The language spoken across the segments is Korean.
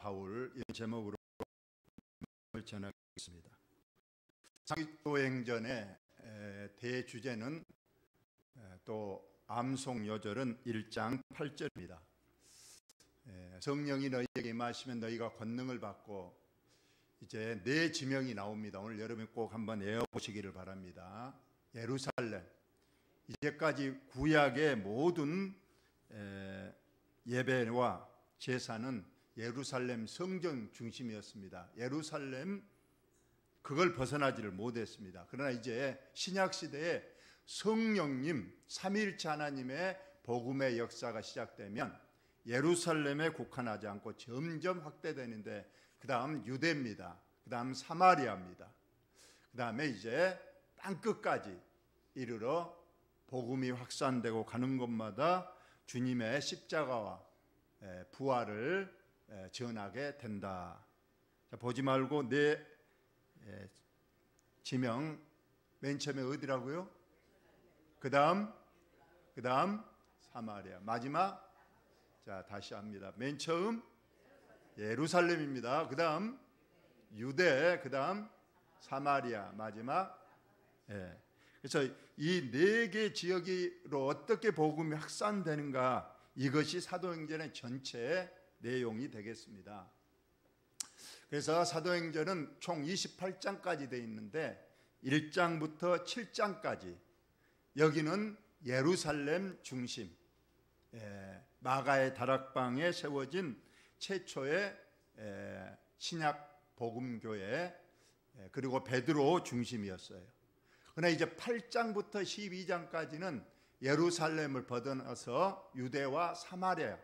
바울 이런 제목으로 전하겠습니다. 사도행전의 대주제는 또 암송요절은 1장 8절입니다. 성령이 너희에게 임하시면 너희가 권능을 받고, 이제 네 지명이 나옵니다. 오늘 여러분 꼭 한번 외워보시기를 바랍니다. 예루살렘, 이제까지 구약의 모든 예배와 제사는 예루살렘 성전 중심이었습니다. 예루살렘, 그걸 벗어나지를 못했습니다. 그러나 이제 신약시대에 성령님, 삼위일체 하나님의 복음의 역사가 시작되면 예루살렘에 국한하지 않고 점점 확대되는데, 그 다음 유대입니다. 그 다음 사마리아입니다. 그 다음에 이제 땅끝까지 이르러 복음이 확산되고 가는 곳마다 주님의 십자가와 부활을 전하게 된다. 자, 보지 말고 내 지명 맨 처음에 어디라고요? 그 다음 사마리아, 마지막, 자 다시 합니다. 맨 처음 예루살렘입니다. 그 다음 유대, 그 다음 사마리아, 마지막. 그래서 이 네 개 지역으로 어떻게 복음이 확산되는가, 이것이 사도행전의 전체 내용이 되겠습니다. 그래서 사도행전은 총 28장까지 되어 있는데 1장부터 7장까지 여기는 예루살렘 중심, 마가의 다락방에 세워진 최초의 신약 복음교회, 그리고 베드로 중심이었어요. 그러나 이제 8장부터 12장까지는 예루살렘을 벗어나서 유대와 사마리아,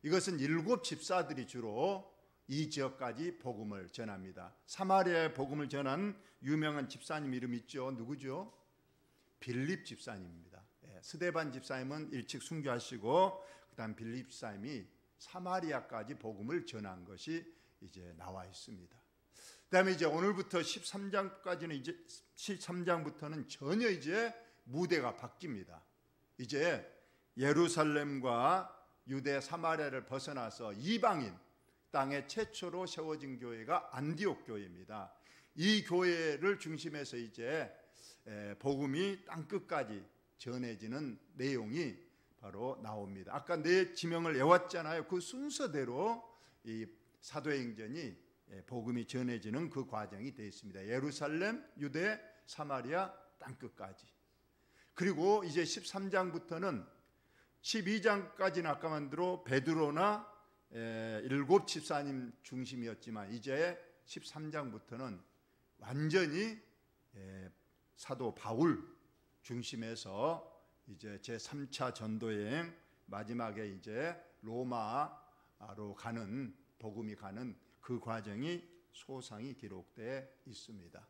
이것은 7 집사들이 주로 이 지역까지 복음을 전합니다. 사마리아의 복음을 전한 유명한 집사님 이름 있죠? 누구죠? 빌립 집사님입니다. 스데반 집사님은 일찍 순교하시고, 그 다음 빌립 집사님이 사마리아까지 복음을 전한 것이 이제 나와 있습니다. 그 다음에 이제 오늘부터 13장까지는 이제 13장부터는 전혀 이제 무대가 바뀝니다. 이제 예루살렘과 유대 사마리아를 벗어나서 이방인 땅에 최초로 세워진 교회가 안디옥 교회입니다. 이 교회를 중심해서 이제 복음이 땅끝까지 전해지는 내용이 바로 나옵니다. 아까 네 지명을 외웠잖아요. 그 순서대로 이 사도행전이 복음이 전해지는 그 과정이 되어 있습니다. 예루살렘, 유대, 사마리아, 땅끝까지. 그리고 이제 13장부터는 12장까지는 아까만 들어 베드로나 7 집사님 중심이었지만, 이제 13장부터는 완전히 사도 바울 중심에서 이제 제3차 전도여행 마지막에 이제 로마로 가는, 복음이 가는 그 과정이 소상히 기록되어 있습니다.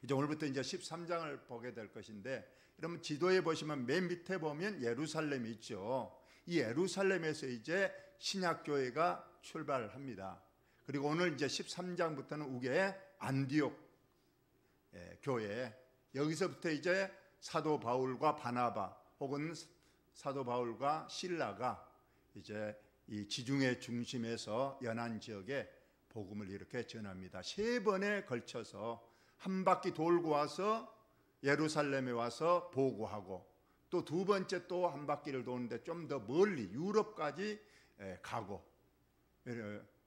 이제 오늘부터 이제 13장을 보게 될 것인데, 여러분 지도에 보시면 맨 밑에 보면 예루살렘이 있죠. 이 예루살렘에서 이제 신약교회가 출발합니다. 그리고 오늘 이제 13장부터는 우게 안디옥 교회, 여기서부터 이제 사도 바울과 바나바, 혹은 사도 바울과 실라가 이제 이 지중해 중심에서 연안 지역에 복음을 이렇게 전합니다. 3번에 걸쳐서 한 바퀴 돌고 와서 예루살렘에 와서 보고하고, 또 2번째 또 한 바퀴를 도는데 좀 더 멀리 유럽까지 가고,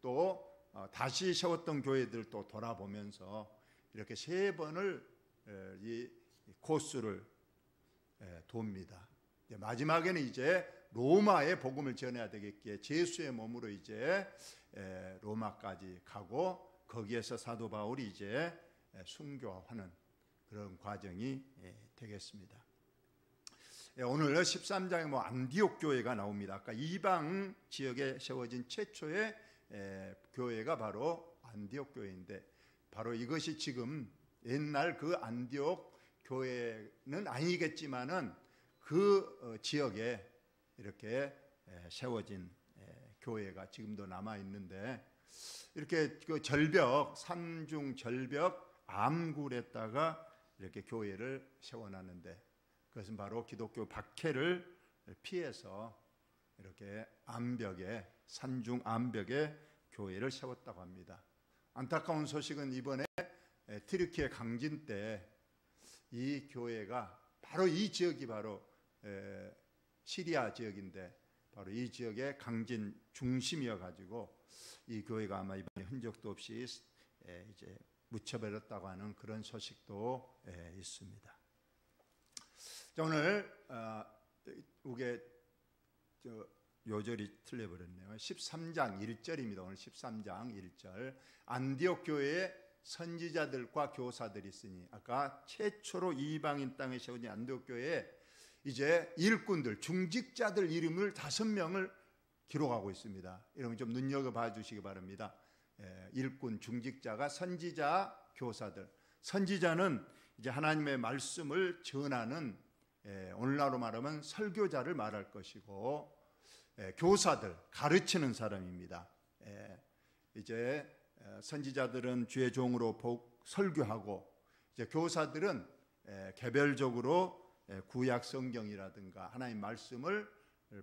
또 다시 세웠던 교회들 또 돌아보면서 이렇게 3번을 이 코스를 돕니다. 마지막에는 이제 로마에 복음을 전해야 되겠기에 제수의 몸으로 이제 로마까지 가고, 거기에서 사도 바울이 이제 순교하는 그런 과정이 되겠습니다. 오늘 13장에 안디옥 교회가 나옵니다. 아까 이방 지역에 세워진 최초의 교회가 바로 안디옥 교회인데, 바로 이것이 지금 옛날 그 안디옥 교회는 아니겠지만은 그 지역에 이렇게 세워진 교회가 지금도 남아 있는데, 이렇게 그 절벽, 산중 절벽 암굴에다가 이렇게 교회를 세워놨는데, 그것은 바로 기독교 박해를 피해서 이렇게 암벽에, 산중 암벽에 교회를 세웠다고 합니다. 안타까운 소식은 이번에 튀르키예 강진 때 이 교회가 바로 이 지역이 바로 시리아 지역인데 바로 이 지역의 강진 중심이어 가지고 이 교회가 아마 이번에 흔적도 없이 이제 묻혀버렸다고 하는 그런 소식도 있습니다. 자, 오늘 이게 요절이 틀려버렸네요. 13장 1절입니다. 오늘 13장 1절. 안디옥 교회에 선지자들과 교사들이 있으니, 아까 최초로 이방인 땅에 세워진 안디옥 교회에 이제 일꾼들, 중직자들 이름을 5명을 기록하고 있습니다. 여러분 좀 눈여겨봐 주시기 바랍니다. 일꾼, 중직자가 선지자, 교사들. 선지자는 이제 하나님의 말씀을 전하는, 오늘날로 말하면 설교자를 말할 것이고, 교사들, 가르치는 사람입니다. 이제 선지자들은 주의 종으로 설교하고, 이제 교사들은 개별적으로 구약 성경이라든가 하나님 말씀을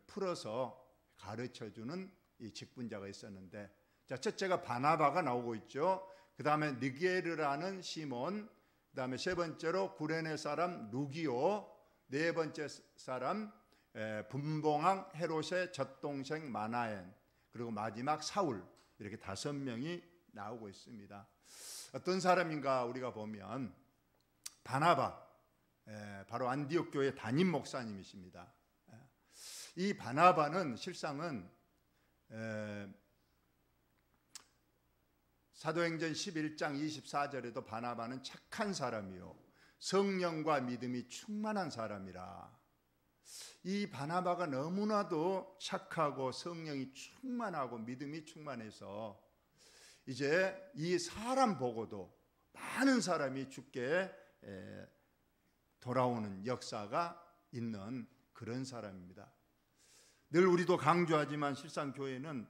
풀어서 가르쳐주는 이 직분자가 있었는데, 자, 첫째가 바나바가 나오고 있죠. 그 다음에 니게르라는 시몬, 그 다음에 세 번째로 구레네 사람 루기오, 네 번째 사람 분봉왕 헤롯의 젖동생 마나엔, 그리고 마지막 사울, 이렇게 5명이 나오고 있습니다. 어떤 사람인가 우리가 보면 바나바, 바로 안디옥 교회 담임 목사님이십니다. 이 바나바는 실상은 사도행전 11장 24절에도 바나바는 착한 사람이요 성령과 믿음이 충만한 사람이라. 이 바나바가 너무나도 착하고 성령이 충만하고 믿음이 충만해서 이제 이 사람 보고도 많은 사람이 주께 돌아오는 역사가 있는 그런 사람입니다. 늘 우리도 강조하지만 실상 교회는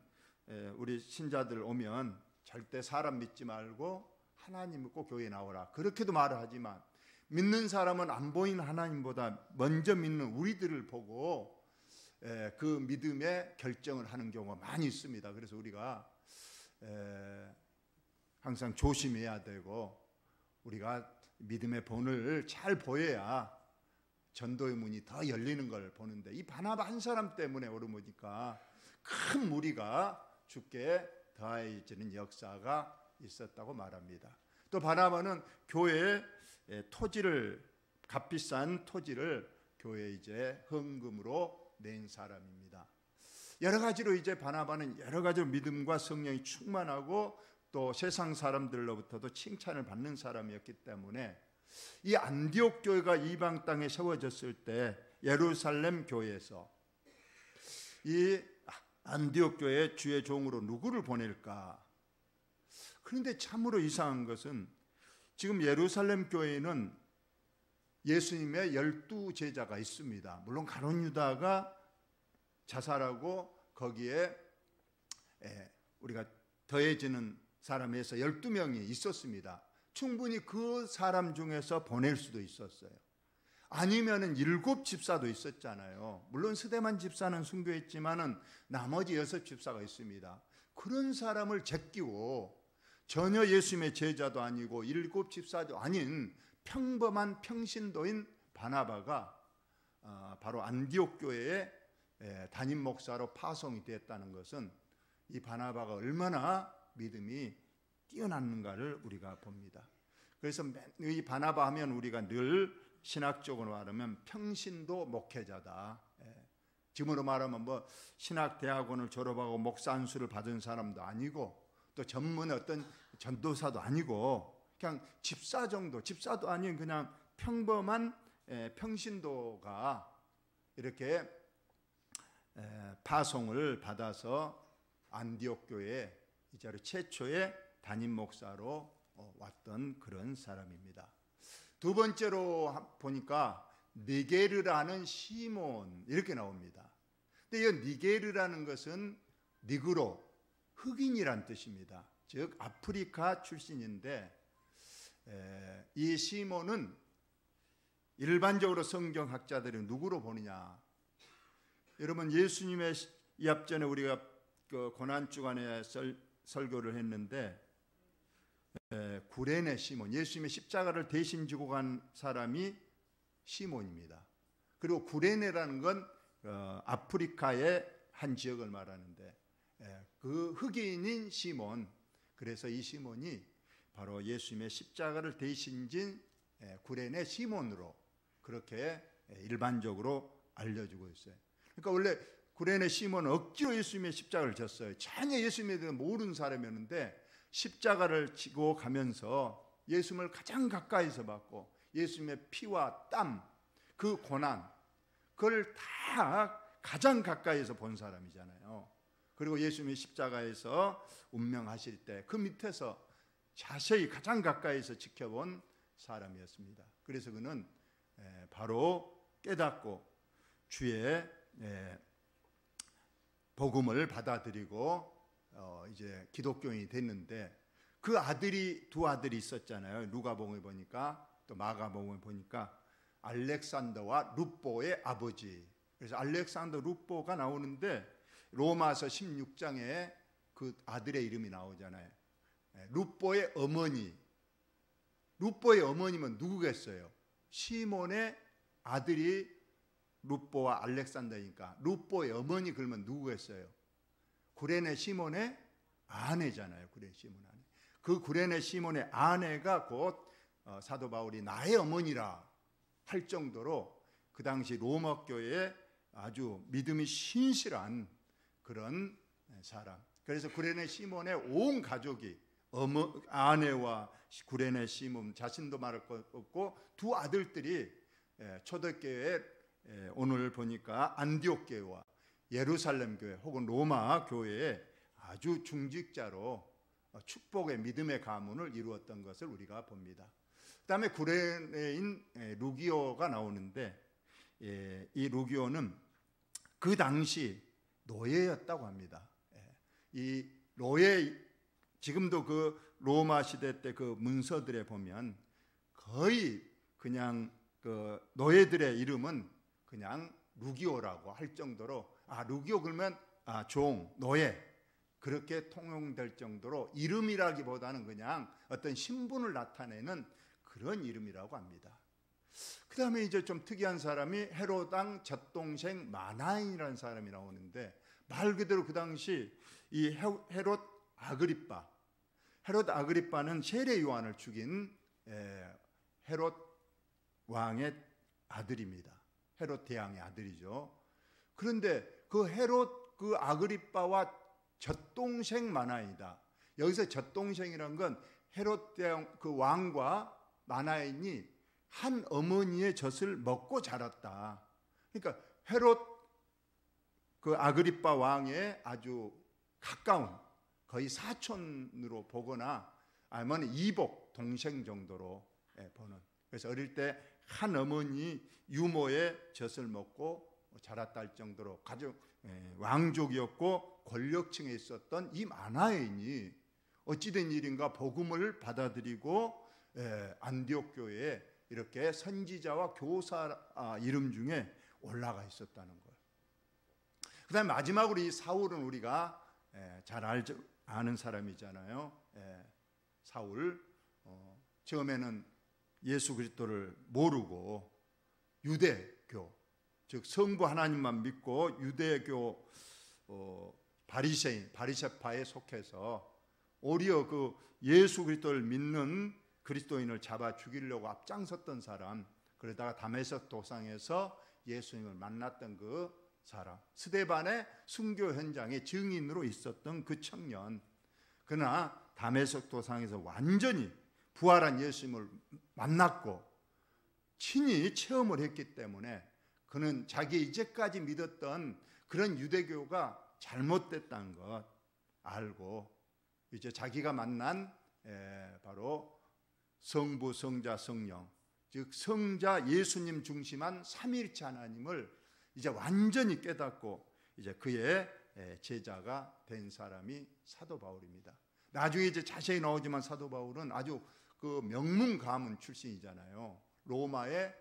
우리 신자들 오면 절대 사람 믿지 말고 하나님 믿고 교회에 나오라, 그렇게도 말을 하지만 믿는 사람은 안 보이는 하나님보다 먼저 믿는 우리들을 보고 그 믿음의 결정을 하는 경우가 많이 있습니다. 그래서 우리가 항상 조심해야 되고, 우리가 믿음의 본을 잘 보여야 전도의 문이 더 열리는 걸 보는데, 이 바나바 한 사람 때문에 오르모니까 큰 무리가 주께 더해지는 역사가 있었다고 말합니다. 또 바나바는 교회에 토지를, 값비싼 토지를 교회에 이제 헌금으로 낸 사람입니다. 여러 가지로 이제 바나바는 여러 가지로 믿음과 성령이 충만하고 또 세상 사람들로부터도 칭찬을 받는 사람이었기 때문에 이 안디옥 교회가 이방 땅에 세워졌을 때 예루살렘 교회에서 이 안디옥 교회에 주의 종으로 누구를 보낼까? 그런데 참으로 이상한 것은 지금 예루살렘 교회에는 예수님의 12제자가 있습니다. 물론 가룟 유다가 자살하고 거기에 우리가 더해지는 사람에서 12명이 있었습니다. 충분히 그 사람 중에서 보낼 수도 있었어요. 아니면은 7집사도 있었잖아요. 물론 스데만 집사는 순교했지만은 나머지 6집사가 있습니다. 그런 사람을 제끼고 전혀 예수님의 제자도 아니고 7집사도 아닌 평범한 평신도인 바나바가 바로 안디옥 교회의 담임 목사로 파송이 됐다는 것은 이 바나바가 얼마나 믿음이 뛰어났는가를 우리가 봅니다. 그래서 이 바나바 하면 우리가 늘 신학적으로 말하면 평신도 목회자다. 지금으로 말하면 뭐 신학대학원을 졸업하고 목사 안수를 받은 사람도 아니고 또 전문 어떤 전도사도 아니고 그냥 집사 정도, 집사도 아닌 그냥 평범한 평신도가 이렇게 파송을 받아서 안디옥 교회에 이자로 최초의 담임 목사로 왔던 그런 사람입니다. 두 번째로 보니까 니게르라는 시몬, 이렇게 나옵니다. 근데 이 니게르라는 것은 니그로, 흑인이란 뜻입니다. 즉 아프리카 출신인데 이 시몬은 일반적으로 성경학자들이 누구로 보느냐? 여러분 예수님의 이 앞전에 우리가 그 고난주간에 설교를 했는데 구레네 시몬, 예수님의 십자가를 대신 지고 간 사람이 시몬입니다. 그리고 구레네라는 건 아프리카의 한 지역을 말하는데 그 흑인인 시몬, 그래서 이 시몬이 바로 예수님의 십자가를 대신 진 구레네 시몬으로 그렇게 일반적으로 알려지고 있어요. 그러니까 원래 구레네 시몬은 억지로 예수님의 십자가를 졌어요. 전혀 예수님에 대해 모르는 사람이었는데 십자가를 지고 가면서 예수님을 가장 가까이서 봤고 예수님의 피와 땀, 그 고난, 그걸 다 가장 가까이서 본 사람이잖아요. 그리고 예수님이 십자가에서 운명하실 때 그 밑에서 자세히 가장 가까이서 지켜본 사람이었습니다. 그래서 그는 바로 깨닫고 주의 복음을 받아들이고 이제 기독교인이 됐는데, 그 아들이 두 아들이 있었잖아요. 누가복음에 보니까 또 마가복음에 보니까 알렉산더와 룹보의 아버지. 그래서 알렉산더 룹보가 나오는데 로마서 16장에 그 아들의 이름이 나오잖아요. 룹보의 어머니. 룹보의 어머니면 누구겠어요? 시몬의 아들이 룹보와 알렉산더니까 룹보의 어머니 그러면 누구겠어요? 구레네 시몬의 아내잖아요. 구레네 시몬 아내. 그 구레네 시몬의 아내가 곧 사도 바울이 나의 어머니라 할 정도로 그 당시 로마 교회에 아주 믿음이 신실한 그런 사람. 그래서 구레네 시몬의 온 가족이 아내와 구레네 시몬 자신도 말할 것 없고 두 아들들이 초대교회 오늘 보니까 안디옥 교회와 예루살렘 교회 혹은 로마 교회에 아주 중직자로 축복의 믿음의 가문을 이루었던 것을 우리가 봅니다. 그 다음에 구레네인 루기오가 나오는데 이 루기오는 그 당시 노예였다고 합니다. 이 노예, 지금도 그 로마 시대 때 그 문서들에 보면 거의 그냥 그 노예들의 이름은 그냥 루기오라고 할 정도로 루기오 그러면 종, 노예 그렇게 통용될 정도로 이름이라기보다는 그냥 어떤 신분을 나타내는 그런 이름이라고 합니다. 그 다음에 이제 좀 특이한 사람이 헤롯 왕 젖동생 마나인이라는 사람이 나오는데 말 그대로 그 당시 이 헤롯 아그리빠는 세례 요한을 죽인 헤롯 왕의 아들입니다. 헤롯 대왕의 아들이죠. 그런데 그 헤롯 그 아그리빠와 젖동생 마나인이다. 여기서 젖동생이란 건 헤롯 대왕 그 왕과 마나인이 한 어머니의 젖을 먹고 자랐다. 그러니까 헤롯 그 아그리빠 왕의 아주 가까운 거의 사촌으로 보거나 아니면 이복 동생 정도로 보는. 그래서 어릴 때 한 어머니 유모의 젖을 먹고 자랐다 할 정도로 가족 왕족이었고 권력층에 있었던 이 마나인이 어찌된 일인가 복음을 받아들이고 안디옥 교회에 이렇게 선지자와 교사 이름 중에 올라가 있었다는 거예요. 그 다음에 마지막으로 이 사울은 우리가 잘 아는 사람이잖아요. 사울 처음에는 예수 그리스도를 모르고 유대교, 즉 성부 하나님만 믿고 유대교 바리새파에 속해서 오히려 그 예수 그리스도를 믿는 그리스도인을 잡아 죽이려고 앞장섰던 사람, 그러다가 다메섹 도상에서 예수님을 만났던 그 사람, 스데반의 순교 현장에 증인으로 있었던 그 청년. 그러나 다메섹 도상에서 완전히 부활한 예수님을 만났고 친히 체험을 했기 때문에 그는 자기 이제까지 믿었던 그런 유대교가 잘못됐다는 것 알고 이제 자기가 만난 바로 성부, 성자, 성령, 즉 성자 예수님 중심한 삼위일체 하나님을 이제 완전히 깨닫고 이제 그의 제자가 된 사람이 사도 바울입니다. 나중에 이제 자세히 나오지만 사도 바울은 아주 그 명문 가문 출신이잖아요. 로마의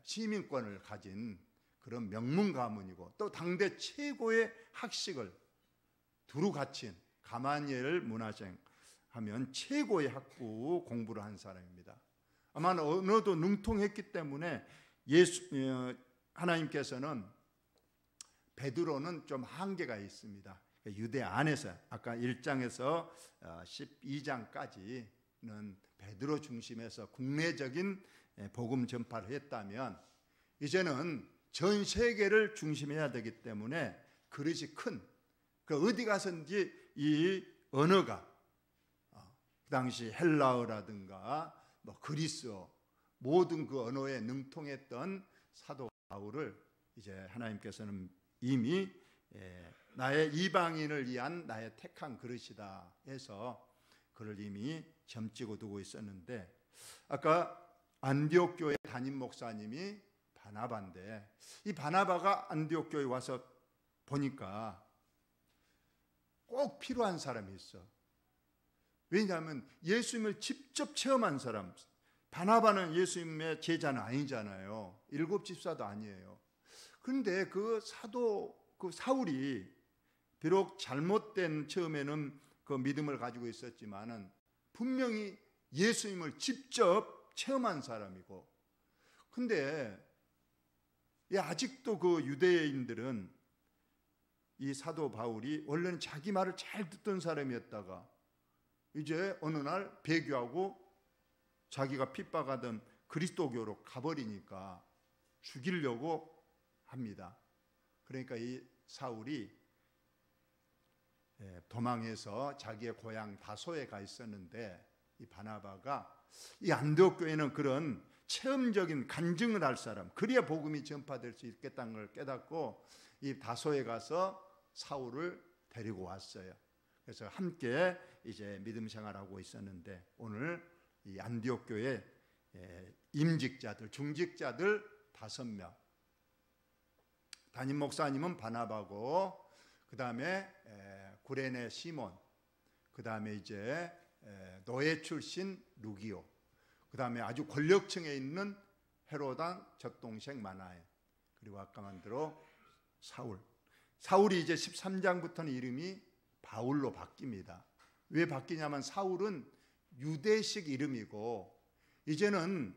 시민권을 가진 그런 명문 가문이고 또 당대 최고의 학식을 두루 갖춘 가마니엘 문화생 하면 최고의 학부 공부를 한 사람입니다. 아마 언어도 능통했기 때문에 하나님께서는 베드로는 좀 한계가 있습니다. 유대 안에서 아까 1장에서 12장까지는 베드로 중심에서 국내적인 복음 전파를 했다면 이제는 전 세계를 중심해야 되기 때문에 그릇이 큰, 어디 가서든지 이 언어가 그 당시 헬라어라든가 그리스어 모든 그 언어에 능통했던 사도 바울을 이제 하나님께서는 이미 나의 이방인을 위한 나의 택한 그릇이다 해서 그를 이미 점찍어 두고 있었는데, 아까 안디옥 교회 담임 목사님이 바나바인데, 이 바나바가 안디옥 교회에 와서 보니까 꼭 필요한 사람이 있어. 왜냐하면 예수님을 직접 체험한 사람. 바나바는 예수님의 제자는 아니잖아요. 7 집사도 아니에요. 그런데 그 사울이 비록 잘못된 처음에는 그 믿음을 가지고 있었지만은 분명히 예수님을 직접 체험한 사람이고, 근데 아직도 그 유대인들은 이 사도 바울이 원래는 자기 말을 잘 듣던 사람이었다가 이제 어느 날 배교하고 자기가 핍박하던 그리스도교로 가버리니까 죽이려고 합니다. 그러니까 이 사울이 도망해서 자기의 고향 다소에 가 있었는데, 이 바나바가 이 안디옥 교회는 그런 체험적인 간증을 할 사람, 그래야 복음이 전파될 수 있겠다는 걸 깨닫고 이 다소에 가서 사울을 데리고 왔어요. 그래서 함께 이제 믿음 생활하고 있었는데, 오늘 이 안디옥 교회 임직자들, 중직자들 5명, 담임 목사님은 바나바고, 그 다음에 구레네 시몬, 그 다음에 이제 노예 출신 루기오, 그 다음에 아주 권력층에 있는 헤로당 젖동생 마나에, 그리고 아까 만들어 사울이 이제 13장부터는 이름이 바울로 바뀝니다. 왜 바뀌냐면 사울은 유대식 이름이고, 이제는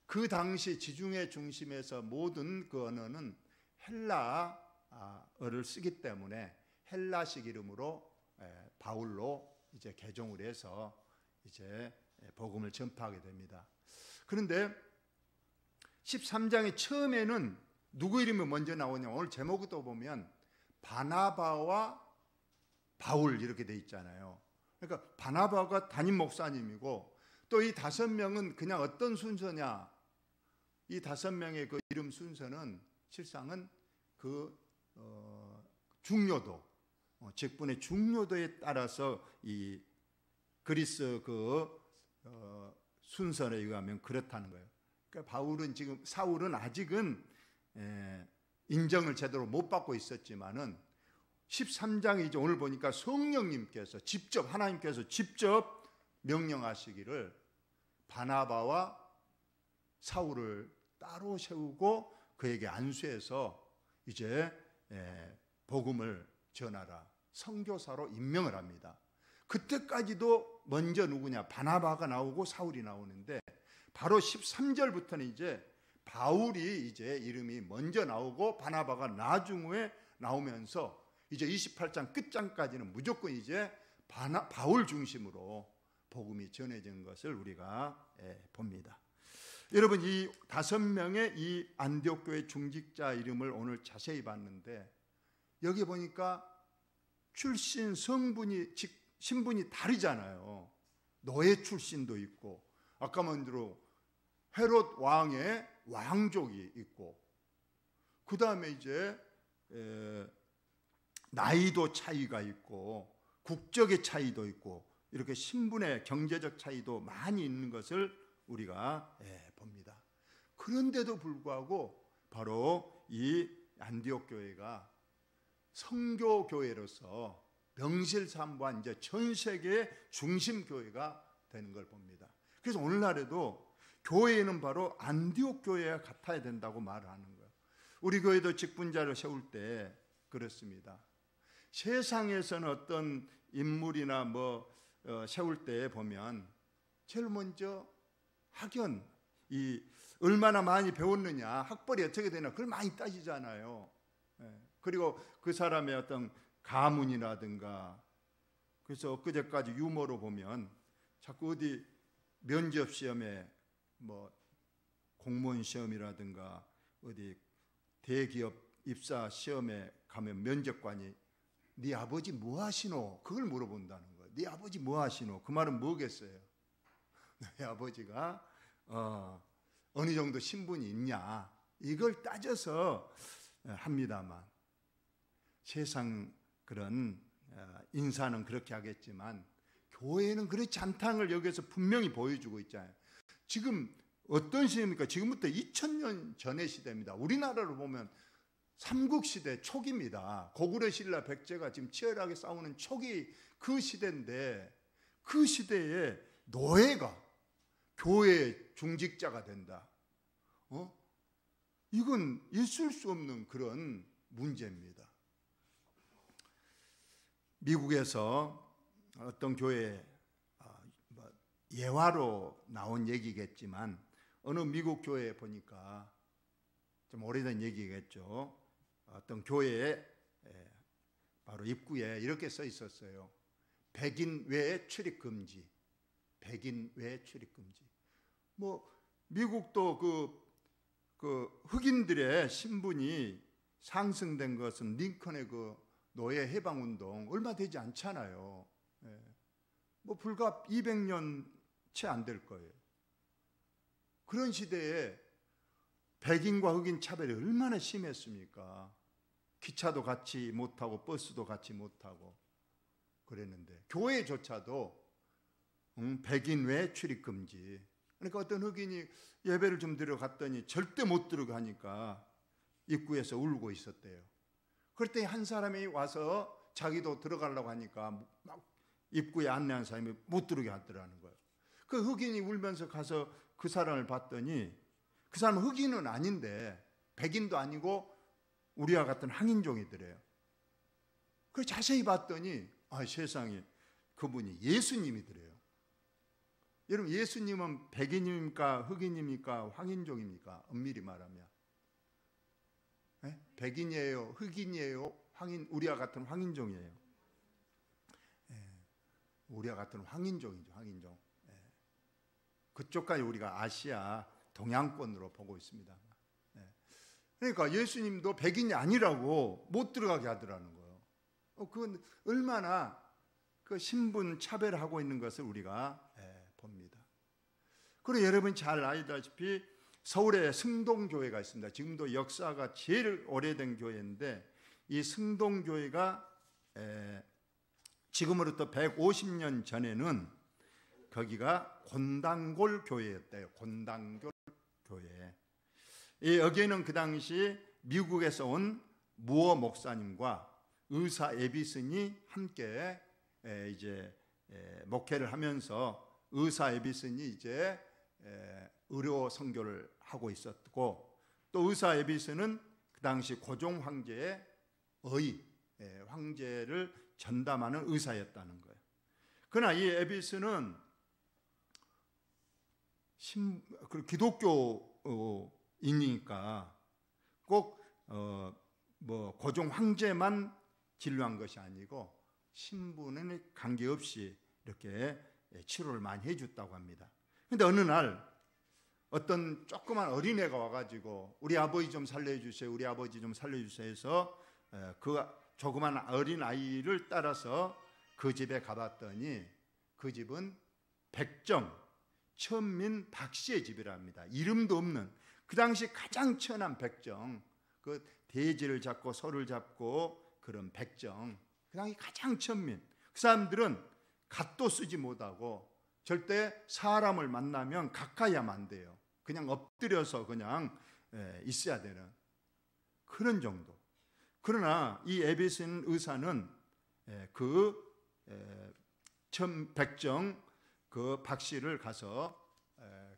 그 당시 지중해 중심에서 모든 그 언어는 헬라어를 쓰기 때문에 헬라식 이름으로 바울로 이제 개종을 해서 이제 복음을 전파하게 됩니다. 그런데 13장의 처음에는 누구 이름이 먼저 나오냐, 오늘 제목도 보면 바나바와 바울 이렇게 돼 있잖아요. 그러니까 바나바가 담임 목사님이고, 또 이 5명은 그냥 어떤 순서냐, 이 5명의 그 이름 순서는 실상은 그 중요도, 직분의 중요도에 따라서 이 그리스 순서에 의하면 그렇다는 거예요. 그러니까 사울은 아직은 인정을 제대로 못 받고 있었지만은 13장에 이제 오늘 보니까 성령님께서 하나님께서 직접 명령하시기를 바나바와 사울을 따로 세우고 그에게 안수해서 이제 복음을 전하라, 선교사로 임명을 합니다. 그때까지도 먼저 누구냐, 바나바가 나오고 사울이 나오는데, 바로 13절부터는 이제 바울이 이제 이름이 먼저 나오고 바나바가 나중에 나오면서 이제 28장 끝장까지는 무조건 이제 바울 중심으로 복음이 전해진 것을 우리가 봅니다. 여러분, 이 5명의 이 안디옥 교회 중직자 이름을 오늘 자세히 봤는데, 여기 보니까 출신, 신분이 다르잖아요. 노예 출신도 있고, 아까 말대로 헤롯 왕의 왕족이 있고, 그 다음에 이제 나이도 차이가 있고, 국적의 차이도 있고, 이렇게 신분의 경제적 차이도 많이 있는 것을 우리가 봅니다. 그런데도 불구하고 바로 이 안디옥 교회가 선교 교회로서 명실상부한 이제 전 세계의 중심 교회가 되는 걸 봅니다. 그래서 오늘날에도 교회는 바로 안디옥 교회와 같아야 된다고 말을 하는 거예요. 우리 교회도 직분자를 세울 때 그렇습니다. 세상에서는 어떤 인물이나 세울 때 보면 제일 먼저 학연, 얼마나 많이 배웠느냐, 학벌이 어떻게 되나 그걸 많이 따지잖아요. 그리고 그 사람의 어떤 가문이라든가. 그래서 엊그제까지 유머로 보면 자꾸 어디 면접 시험에 공무원 시험이라든가 어디 대기업 입사 시험에 가면 면접관이 네 아버지 뭐 하시노? 그걸 물어본다는 거예요. 네 아버지 뭐 하시노? 그 말은 뭐겠어요? 네 아버지가 어느 정도 신분이 있냐? 이걸 따져서 합니다만 세상 그런 인사는 그렇게 하겠지만 교회는 그렇지 않다는 걸 여기서 분명히 보여주고 있잖아요. 지금 어떤 시대입니까? 지금부터 2000년 전의 시대입니다. 우리나라로 보면 삼국시대 초기입니다. 고구려 신라 백제가 지금 치열하게 싸우는 초기 그 시대인데, 그 시대에 노예가 교회의 중직자가 된다. 이건 있을 수 없는 그런 문제입니다. 미국에서 어떤 교회, 예화로 나온 얘기겠지만 어느 미국 교회에 보니까 좀 오래된 얘기겠죠. 어떤 교회에 바로 입구에 이렇게 써 있었어요. 백인 외에 출입 금지. 백인 외에 출입 금지. 미국도 그 흑인들의 신분이 상승된 것은 링컨의 그 노예 해방 운동 얼마 되지 않잖아요. 불과 200년 채 안 될 거예요. 그런 시대에 백인과 흑인 차별이 얼마나 심했습니까? 기차도 같이 못하고 버스도 같이 못하고 그랬는데, 교회조차도 백인 외 출입 금지. 그러니까 어떤 흑인이 예배를 좀 들어갔더니 절대 못 들어가니까 입구에서 울고 있었대요. 그랬더니 한 사람이 와서 자기도 들어가려고 하니까 막 입구에 안내한 사람이 못 들어게 하더라는 거예요. 그 흑인이 울면서 가서 그 사람을 봤더니 그 사람은 흑인은 아닌데 백인도 아니고 우리와 같은 항인종이더래요. 그래서 자세히 봤더니 세상에 그분이 예수님이더래요. 여러분, 예수님은 백인입니까? 흑인입니까? 황인종입니까? 엄밀히 말하면 백인이에요? 흑인이에요? 우리와 같은 황인종이에요. 우리와 같은 황인종이죠. 황인종. 그쪽까지 우리가 아시아 동양권으로 보고 있습니다. 그러니까 예수님도 백인이 아니라고 못 들어가게 하더라는 거예요. 그건 얼마나 그 신분 차별하고 있는 것을 우리가 봅니다. 그리고 여러분 잘 알다시피 서울에 승동교회가 있습니다. 지금도 역사가 제일 오래된 교회인데, 이 승동교회가 지금으로부터 150년 전에는 거기가 곤당골 교회였대요. 곤당골 교회. 여기에는 그 당시 미국에서 온 무어 목사님과 의사 에비슨이 함께 이제 목회를 하면서, 의사 에비슨이 이제 의료 선교를 하고 있었고, 또 의사 에비슨은 그 당시 고종 황제의 황제를 전담하는 의사였다는 거예요. 그러나 이 에비슨은 기독교인이니까 꼭 고종 황제만 진료한 것이 아니고 신분에 관계없이 이렇게 치료를 많이 해줬다고 합니다. 그런데 어느 날 어떤 조그만 어린애가 와가지고 우리 아버지 좀 살려주세요, 우리 아버지 좀 살려주세요 해서 그 조그만 어린 아이를 따라서 그 집에 가봤더니 그 집은 백정 천민 박씨의 집이랍니다. 이름도 없는 그 당시 가장 천한 백정, 그 대지를 잡고 소를 잡고 그런 백정, 그 당시 가장 천민. 그 사람들은 갓도 쓰지 못하고 절대 사람을 만나면 가까이 하면 안 돼요. 그냥 엎드려서 그냥 있어야 되는 그런 정도. 그러나 이 에비슨 의사는 그 백정 그 박씨를 가서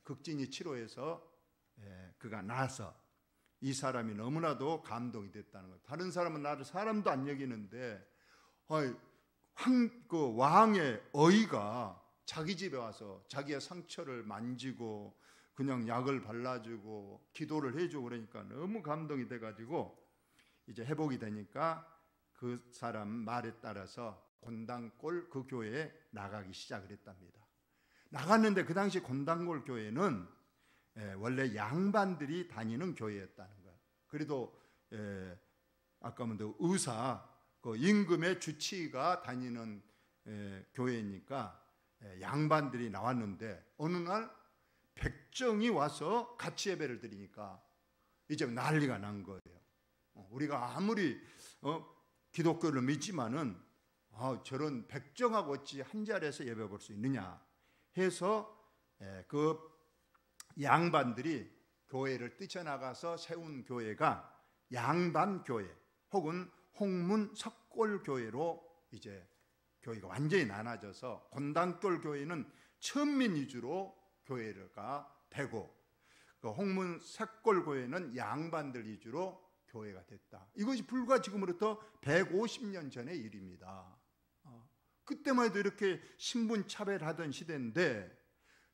극진히 치료해서 그가 나서 이 사람이 너무나도 감동이 됐다는 거예요. 다른 사람은 나를 사람도 안 여기는데 그 왕의 어이가 자기 집에 와서 자기의 상처를 만지고 그냥 약을 발라주고 기도를 해주고 그러니까 너무 감동이 돼가지고 이제 회복이 되니까 그 사람 말에 따라서 곤단골 그 교회에 나가기 시작을 했답니다. 나갔는데 그 당시 곤단골 교회는 원래 양반들이 다니는 교회였다는 거예요. 그래도 아까 말한 의사, 그 임금의 주치의가 다니는 교회니까 양반들이 나왔는데 어느 날 백정이 와서 같이 예배를 드리니까 이제 난리가 난 거예요. 우리가 아무리 기독교를 믿지만은 저런 백정하고 어찌 한 자리에서 예배 볼 수 있느냐 해서 그 양반들이 교회를 뛰쳐나가서 세운 교회가 양반교회 혹은 홍문 석골교회로 이제 교회가 완전히 나눠져서 곤단골 교회는 천민 위주로 교회가 되고 그 홍문 석골교회는 양반들 위주로 교회가 됐다. 이것이 불과 지금으로부터 150년 전의 일입니다. 그때만 해도 이렇게 신분 차별하던 시대인데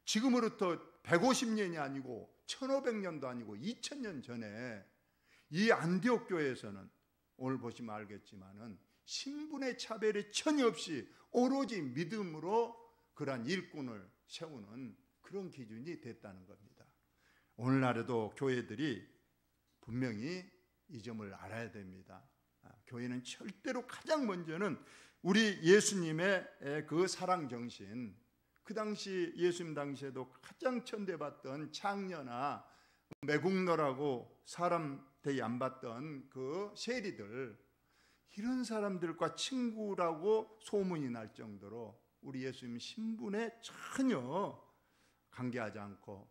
지금으로부터 150년이 아니고 1500년도 아니고 2000년 전에 이 안디옥 교회에서는 오늘 보시면 알겠지만은 신분의 차별이 전혀 없이 오로지 믿음으로 그러한 일꾼을 세우는 그런 기준이 됐다는 겁니다. 오늘날에도 교회들이 분명히 이 점을 알아야 됩니다. 교회는 절대로 가장 먼저는 우리 예수님의 그 사랑 정신, 그 당시 예수님 당시에도 가장 천대받던 창녀나 매국노라고 사람 대히 안 받던 그 세리들, 이런 사람들과 친구라고 소문이 날 정도로 우리 예수님 신분에 전혀 관계하지 않고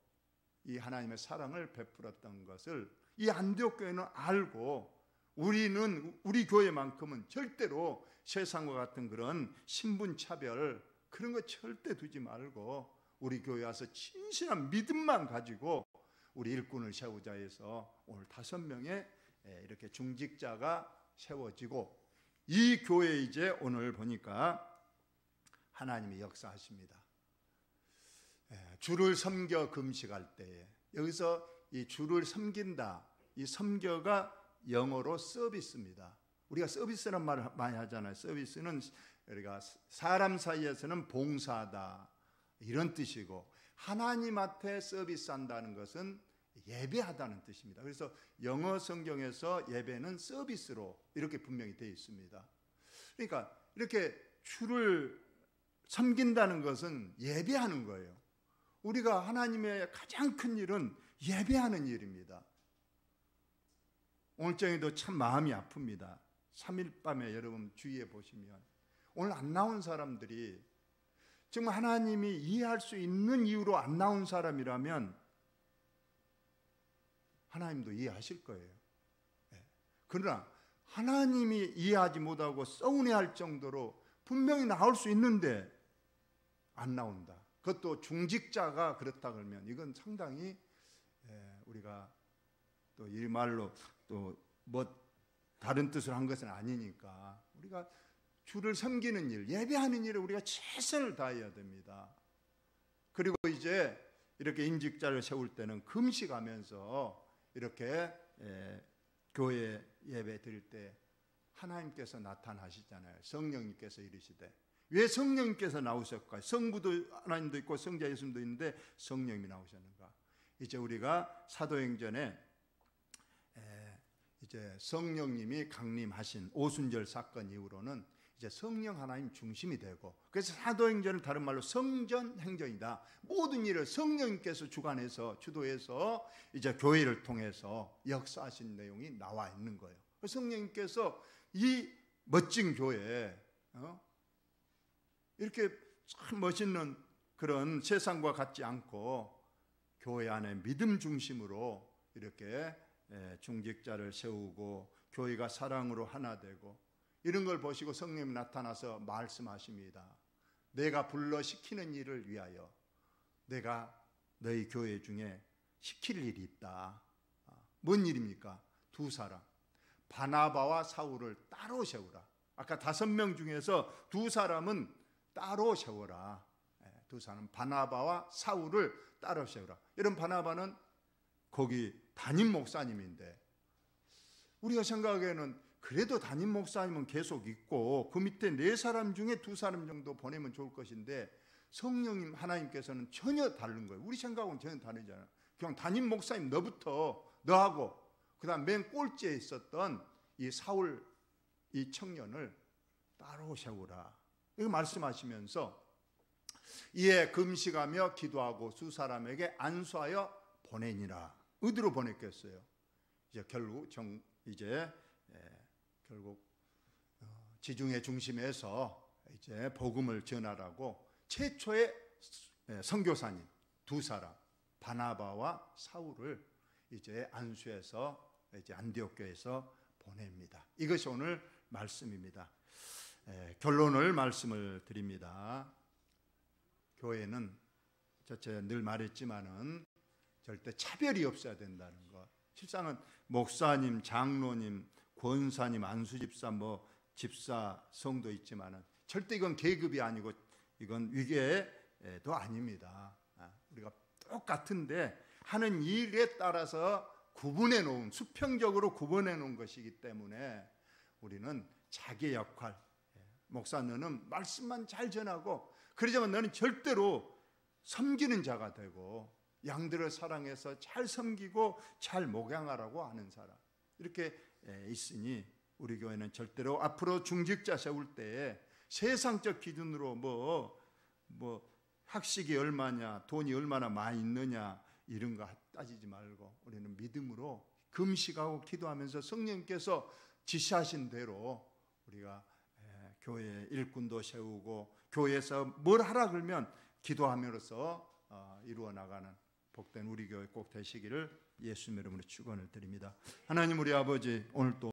이 하나님의 사랑을 베풀었던 것을 이 안디옥 교회는 알고 우리 교회만큼은 절대로 세상과 같은 그런 신분 차별 그런 거 절대 두지 말고 우리 교회 와서 진실한 믿음만 가지고 우리 일꾼을 세우자 해서 오늘 5명의 이렇게 중직자가 세워지고 이 교회 이제 오늘 보니까 하나님이 역사하십니다. 주를 섬겨 금식할 때에 여기서 이 주를 섬긴다, 이 섬겨가 영어로 서비스입니다. 우리가 서비스란 말을 많이 하잖아요. 서비스는 우리가 사람 사이에서는 봉사하다 이런 뜻이고 하나님한테 서비스한다는 것은 예배하다는 뜻입니다. 그래서 영어 성경에서 예배는 서비스로 이렇게 분명히 되어 있습니다. 그러니까 이렇게 주를 섬긴다는 것은 예배하는 거예요. 우리가 하나님의 가장 큰 일은 예배하는 일입니다. 오늘 저녁에도 참 마음이 아픕니다. 3일 밤에 여러분 주위에 보시면 오늘 안 나온 사람들이 정말 하나님이 이해할 수 있는 이유로 안 나온 사람이라면 하나님도 이해하실 거예요. 그러나 하나님이 이해하지 못하고 서운해할 정도로 분명히 나올 수 있는데 안 나온다. 그것도 중직자가 그렇다 그러면 이건 상당히 우리가 또 이 말로 또 뭐 다른 뜻을 한 것은 아니니까 우리가 주를 섬기는 일, 예배하는 일에 우리가 최선을 다해야 됩니다. 그리고 이제 이렇게 임직자를 세울 때는 금식하면서 이렇게 교회 예배 드릴 때 하나님께서 나타나시잖아요. 성령님께서 이르시되 왜 성령님께서 나오셨을까요? 성부도 하나님도 있고 성자 예수님도 있는데 성령님이 나오셨는가? 이제 우리가 사도행전에 이제 성령님이 강림하신 오순절 사건 이후로는 이제 성령 하나님 중심이 되고 그래서 사도행전은 다른 말로 성전 행전이다. 모든 일을 성령님께서 주관해서 주도해서 이제 교회를 통해서 역사하신 내용이 나와 있는 거예요. 성령님께서 이 멋진 교회에 이렇게 참 멋있는 그런 세상과 같지 않고 교회 안에 믿음 중심으로 이렇게 중직자를 세우고 교회가 사랑으로 하나 되고 이런 걸 보시고 성령님이 나타나서 말씀하십니다. 내가 불러 시키는 일을 위하여 내가 너희 교회 중에 시킬 일이 있다. 뭔 일입니까? 2 사람 바나바와 사울을 따로 세우라. 아까 5명 중에서 2사람은 따로 세워라. 두 사람 바나바와 사울을 따로 세우라. 이런 바나바는 거기 담임 목사님인데 우리가 생각하기에는 그래도 담임 목사님은 계속 있고 그 밑에 4사람 중에 2사람 정도 보내면 좋을 것인데 성령님 하나님께서는 전혀 다른 거예요. 우리 생각은 전혀 다르잖아요. 그냥 담임 목사님 너하고 그 다음 맨 꼴찌에 있었던 이 사울 이 청년을 따로 세우라. 이거 말씀하시면서 이에 금식하며 기도하고 2사람에게 안수하여 보내니라. 어디로 보냈겠어요? 이제 결국 지중해 중심에서 이제 복음을 전하라고 최초의 선교사님 2사람 바나바와 사울을 이제 안수해서 이제 안디옥 교회에서 보냅니다. 이것이 오늘 말씀입니다. 결론을 말씀을 드립니다. 교회는 제가 늘 말했지만은 절대 차별이 없어야 된다는 것. 실상은 목사님, 장로님, 권사님, 안수집사, 집사, 성도 있지만은 절대 이건 계급이 아니고 이건 위계도 아닙니다. 우리가 똑같은데 하는 일에 따라서 구분해 놓은, 수평적으로 구분해 놓은 것이기 때문에 우리는 자기 역할, 목사 너는 말씀만 잘 전하고 그러자면 너는 절대로 섬기는 자가 되고 양들을 사랑해서 잘 섬기고 잘 목양하라고 하는 사람, 이렇게 있으니 우리 교회는 절대로 앞으로 중직자 세울 때에 세상적 기준으로 학식이 얼마냐, 돈이 얼마나 많이 있느냐 이런 거 따지지 말고 우리는 믿음으로 금식하고 기도하면서 성령님께서 지시하신 대로 우리가 교회 일꾼도 세우고 교회에서 뭘 하라 그러면 기도함으로써 이루어 나가는 복된 우리 교회 꼭 되시기를 예수님 이름으로 축원을 드립니다. 하나님 우리 아버지, 오늘 또